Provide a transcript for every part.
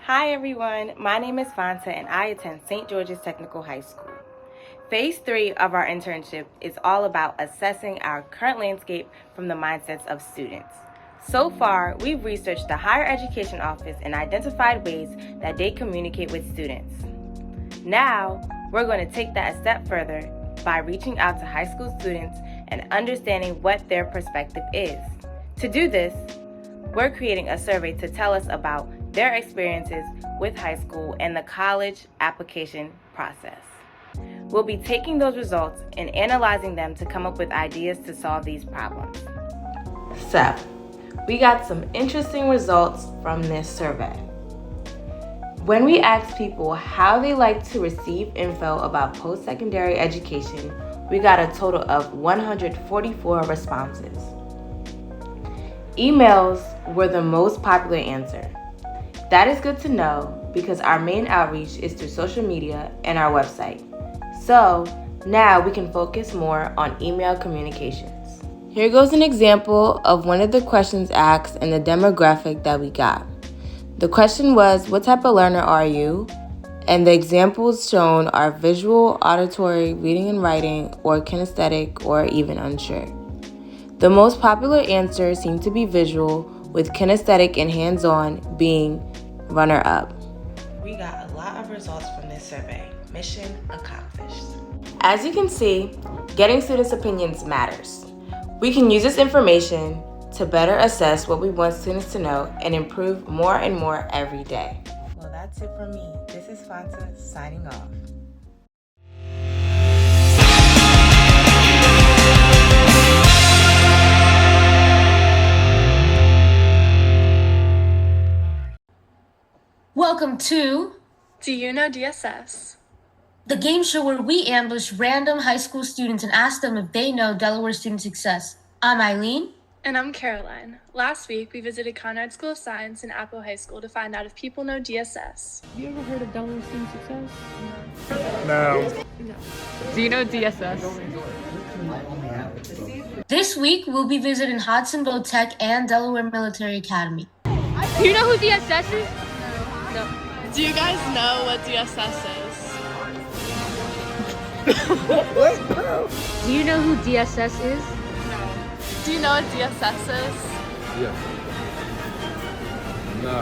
Hi everyone, my name is Fanta and I attend St. George's Technical High School. Phase 3 of our internship is all about assessing our current landscape from the mindsets of students. So far, we've researched the Higher Education Office and identified ways that they communicate with students. Now, we're going to take that a step further by reaching out to high school students and understanding what their perspective is. To do this, we're creating a survey to tell us about their experiences with high school and the college application process. We'll be taking those results and analyzing them to come up with ideas to solve these problems. So, we got some interesting results from this survey. When we asked people how they like to receive info about post-secondary education, we got a total of 144 responses. Emails were the most popular answer. That is good to know because our main outreach is through social media and our website. So now we can focus more on email communications. Here goes an example of one of the questions asked and the demographic that we got. The question was, what type of learner are you? And the examples shown are visual, auditory, reading and writing, or kinesthetic, or even unsure. The most popular answer seemed to be visual, with kinesthetic and hands-on being runner-up. We got a lot of results from this survey. Mission accomplished. As you can see, getting students' opinions matters. We can use this information to better assess what we want students to know and improve more and more every day. Well, that's it from me. This is Fanta signing off. Welcome to Do You Know DSS? The game show where we ambush random high school students and ask them if they know Delaware student success. I'm Ailyn. And I'm Caroline. Last week, we visited Conrad School of Science and Apple High School to find out if people know DSS. Have you ever heard of Delaware student success? No. Do you know DSS? This week, we'll be visiting Hodgson Tech and Delaware Military Academy. Do you know who DSS is? No. Do you guys know what DSS is? Do you know who DSS is? Do you know what DSS is? Yeah. No.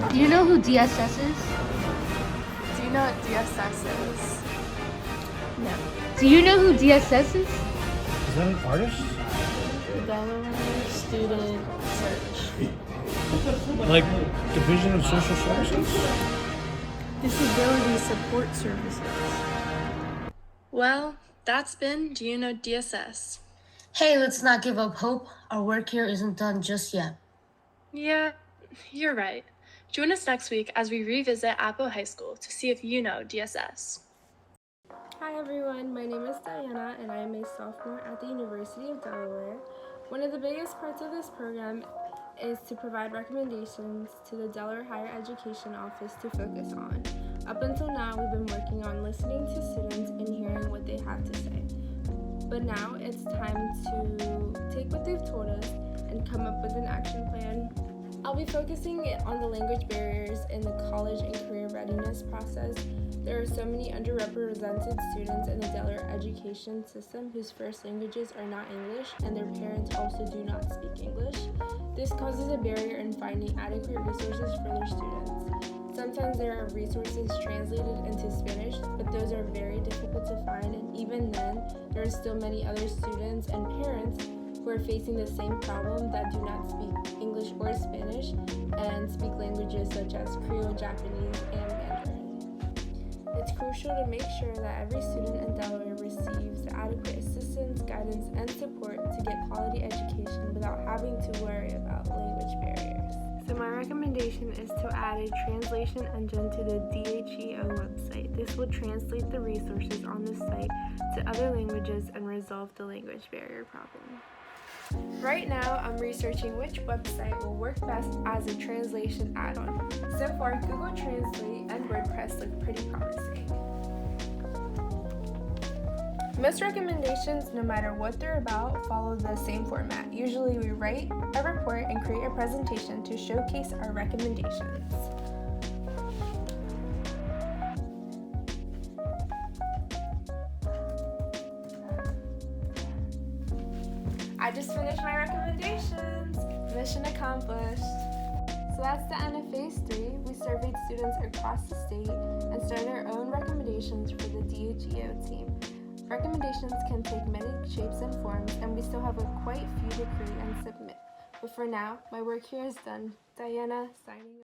Do you know who DSS is? Do you know what DSS is? No. Do you know who DSS is? Is that an artist? Delaware Student Search. Like Division of Social Services? Disability Support Services. Well, that's been Do You Know DSS? Hey, let's not give up hope. Our work here isn't done just yet. Yeah, you're right. Join us next week as we revisit Apple High School to see if you know DSS. Hi everyone, my name is Dayana and I am a sophomore at the University of Delaware. One of the biggest parts of this program is to provide recommendations to the Delaware Higher Education Office to focus on. Up until now, we've been working on listening to students and hearing what they have to say. But now it's time to take what they've told us and come up with an action plan. I'll be focusing on the language barriers in the college and career readiness process. There are so many underrepresented students in the Delaware education system whose first languages are not English and their parents also do not speak English. This causes a barrier in finding adequate resources for their students. Sometimes there are resources translated into Spanish, but those are very difficult to find, and even then, there are still many other students and parents who are facing the same problem that do not speak English or Spanish and speak languages such as Creole, Japanese, and Mandarin. It's crucial to make sure that every student in Delaware receives adequate assistance, guidance, and support to get quality education without having to worry about language barriers. So my recommendation is to add a translation engine to the DHEO website. This will translate the resources on the site to other languages and resolve the language barrier problem. Right now, I'm researching which website will work best as a translation add-on. So far, Google Translate and WordPress look pretty promising. Most recommendations, no matter what they're about, follow the same format. Usually we write a report and create a presentation to showcase our recommendations. I just finished my recommendations. Mission accomplished. So that's the end of Phase 3. We surveyed students across the state and started our own recommendations for the DHEO team. Recommendations can take many shapes and forms, and we still have quite a few to create and submit. But for now, my work here is done. Dayana, signing off.